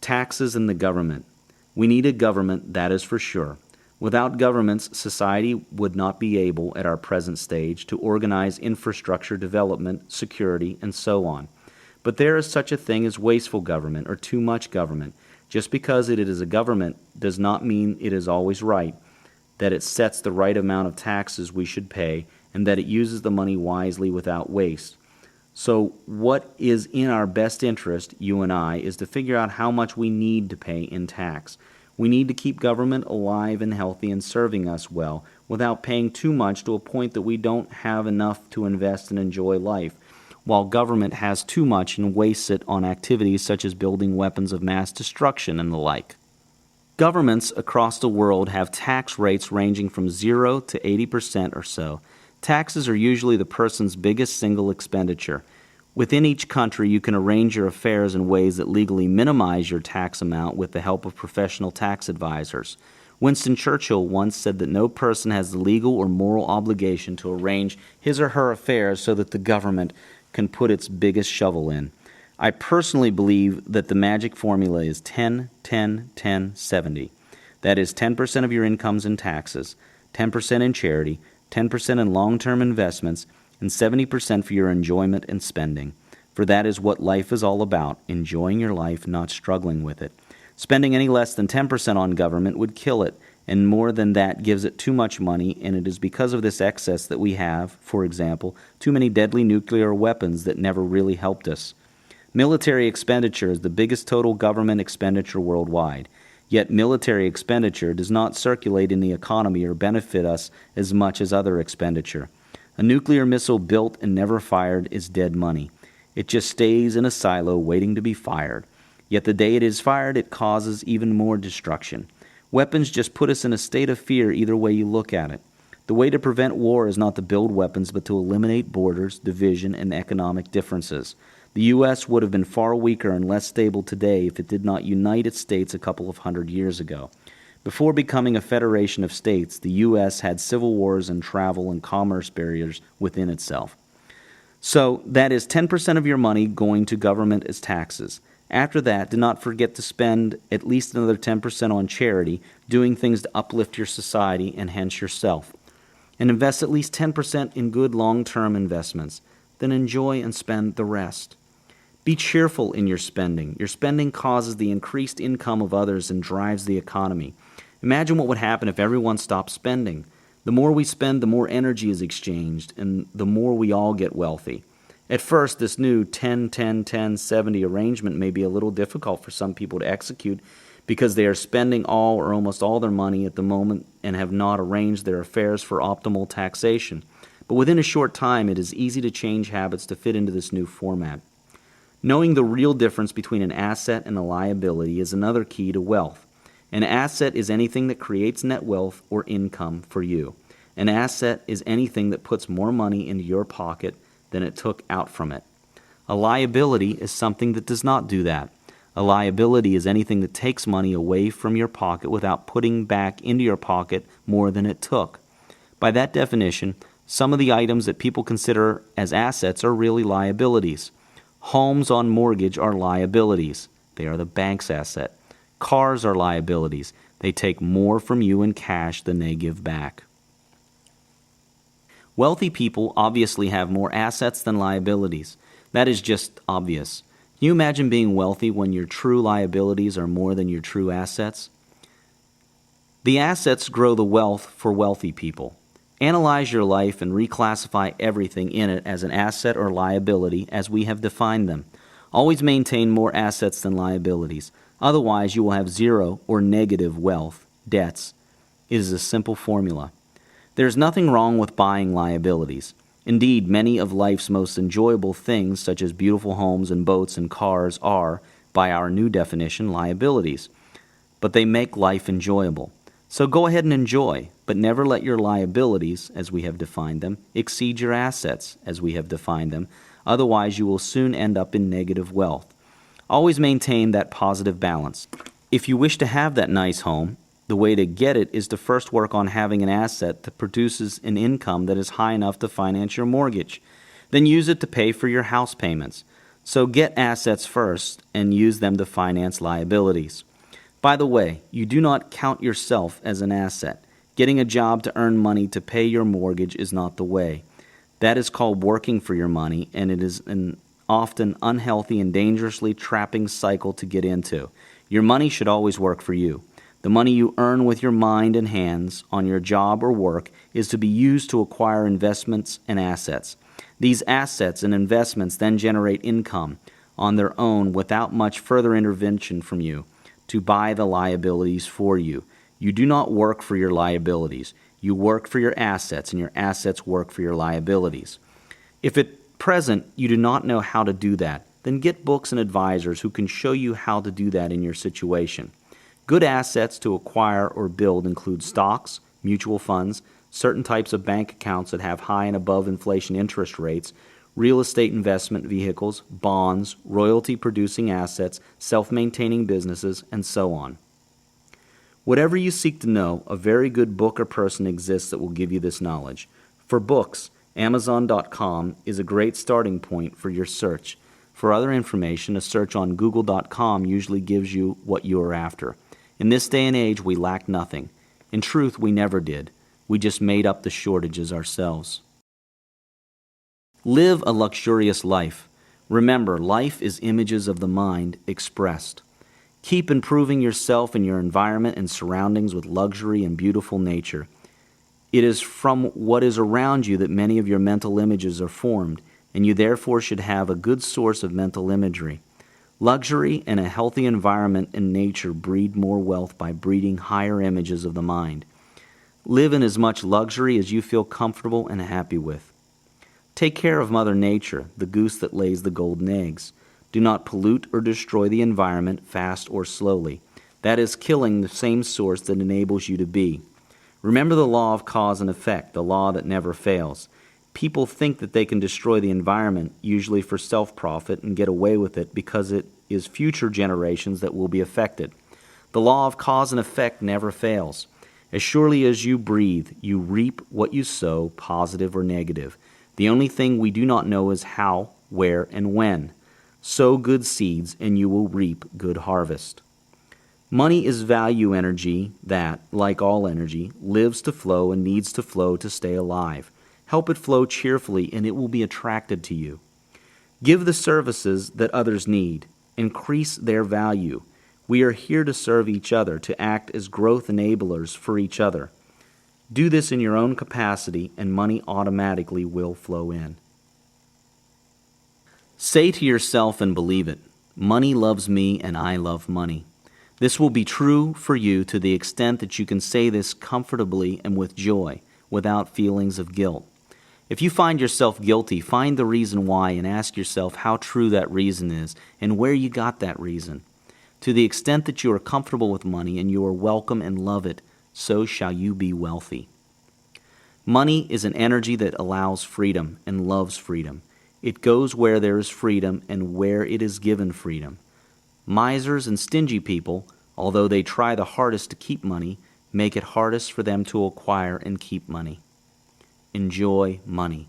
Taxes and the government. We need a government, that is for sure. Without governments, society would not be able, at our present stage, to organize infrastructure development, security, and so on. But there is such a thing as wasteful government or too much government. Just because it is a government does not mean it is always right, that it sets the right amount of taxes we should pay, and that it uses the money wisely without waste. So what is in our best interest, you and I, is to figure out how much we need to pay in tax. We need to keep government alive and healthy and serving us well without paying too much to a point that we don't have enough to invest and enjoy life, while government has too much and wastes it on activities such as building weapons of mass destruction and the like. Governments across the world have tax rates ranging from 0 to 80% or so. Taxes are usually the person's biggest single expenditure. Within each country, you can arrange your affairs in ways that legally minimize your tax amount with the help of professional tax advisors. Winston Churchill once said that no person has the legal or moral obligation to arrange his or her affairs so that the government can put its biggest shovel in. I personally believe that the magic formula is 10, 10, 10, 70. That is 10% of your incomes in taxes, 10% in charity, 10% in long-term investments, and 70% for your enjoyment and spending. For that is what life is all about, enjoying your life, not struggling with it. Spending any less than 10% on government would kill it, and more than that gives it too much money, and it is because of this excess that we have, for example, too many deadly nuclear weapons that never really helped us. Military expenditure is the biggest total government expenditure worldwide. Yet military expenditure does not circulate in the economy or benefit us as much as other expenditure. A nuclear missile built and never fired is dead money. It just stays in a silo waiting to be fired. Yet the day it is fired, it causes even more destruction. Weapons just put us in a state of fear either way you look at it. The way to prevent war is not to build weapons, but to eliminate borders, division, and economic differences. The U.S. would have been far weaker and less stable today if it did not unite its states a couple of 100 years ago. Before becoming a federation of states, the U.S. had civil wars and travel and commerce barriers within itself. So that is 10% of your money going to government as taxes. After that, do not forget to spend at least another 10% on charity, doing things to uplift your society and hence yourself. And invest at least 10% in good long-term investments. Then enjoy and spend the rest. Be cheerful in your spending. Your spending causes the increased income of others and drives the economy. Imagine what would happen if everyone stopped spending. The more we spend, the more energy is exchanged, and the more we all get wealthy. At first, this new 10, 10, 10, 70 arrangement may be a little difficult for some people to execute because they are spending all or almost all their money at the moment and have not arranged their affairs for optimal taxation. But within a short time, it is easy to change habits to fit into this new format. Knowing the real difference between an asset and a liability is another key to wealth. An asset is anything that creates net wealth or income for you. An asset is anything that puts more money into your pocket than it took out from it. A liability is something that does not do that. A liability is anything that takes money away from your pocket without putting back into your pocket more than it took. By that definition, some of the items that people consider as assets are really liabilities. Homes on mortgage are liabilities. They are the bank's asset. Cars are liabilities. They take more from you in cash than they give back. Wealthy people obviously have more assets than liabilities. That is just obvious. Can you imagine being wealthy when your true liabilities are more than your true assets? The assets grow the wealth for wealthy people. Analyze your life and reclassify everything in it as an asset or liability as we have defined them. Always maintain more assets than liabilities. Otherwise, you will have zero or negative wealth, debts. It is a simple formula. There is nothing wrong with buying liabilities. Indeed, many of life's most enjoyable things, such as beautiful homes and boats and cars, are, by our new definition, liabilities. But they make life enjoyable. So go ahead and enjoy, but never let your liabilities, as we have defined them, exceed your assets, as we have defined them. Otherwise, you will soon end up in negative wealth. Always maintain that positive balance. If you wish to have that nice home, the way to get it is to first work on having an asset that produces an income that is high enough to finance your mortgage. Then use it to pay for your house payments. So get assets first and use them to finance liabilities. By the way, you do not count yourself as an asset. Getting a job to earn money to pay your mortgage is not the way. That is called working for your money, and it is an often unhealthy and dangerously trapping cycle to get into. Your money should always work for you. The money you earn with your mind and hands on your job or work is to be used to acquire investments and assets. These assets and investments then generate income on their own without much further intervention from you to buy the liabilities for you. You do not work for your liabilities. You work for your assets, and your assets work for your liabilities. If at present you do not know how to do that, then get books and advisors who can show you how to do that in your situation. Good assets to acquire or build include stocks, mutual funds, certain types of bank accounts that have high and above inflation interest rates, real estate investment vehicles, bonds, royalty-producing assets, self-maintaining businesses, and so on. Whatever you seek to know, a very good book or person exists that will give you this knowledge. For books, Amazon.com is a great starting point for your search. For other information, a search on Google.com usually gives you what you are after. In this day and age, we lack nothing. In truth, we never did. We just made up the shortages ourselves. Live a luxurious life. Remember, life is images of the mind expressed. Keep improving yourself and your environment and surroundings with luxury and beautiful nature. It is from what is around you that many of your mental images are formed, and you therefore should have a good source of mental imagery. Luxury and a healthy environment and nature breed more wealth by breeding higher images of the mind. Live in as much luxury as you feel comfortable and happy with. Take care of Mother Nature, the goose that lays the golden eggs. Do not pollute or destroy the environment fast or slowly. That is killing the same source that enables you to be. Remember the law of cause and effect, the law that never fails. People think that they can destroy the environment, usually for self-profit, and get away with it because it is future generations that will be affected. The law of cause and effect never fails. As surely as you breathe, you reap what you sow, positive or negative. The only thing we do not know is how, where, and when. Sow good seeds, and you will reap good harvest. Money is value energy that, like all energy, lives to flow and needs to flow to stay alive. Help it flow cheerfully, and it will be attracted to you. Give the services that others need. Increase their value. We are here to serve each other, to act as growth enablers for each other. Do this in your own capacity, and money automatically will flow in. Say to yourself and believe it, money loves me and I love money. This will be true for you to the extent that you can say this comfortably and with joy, without feelings of guilt. If you find yourself guilty, find the reason why and ask yourself how true that reason is and where you got that reason. To the extent that you are comfortable with money and you are welcome and love it, so shall you be wealthy. Money is an energy that allows freedom and loves freedom. It goes where there is freedom and where it is given freedom. Misers and stingy people, although they try the hardest to keep money, make it hardest for them to acquire and keep money. Enjoy money.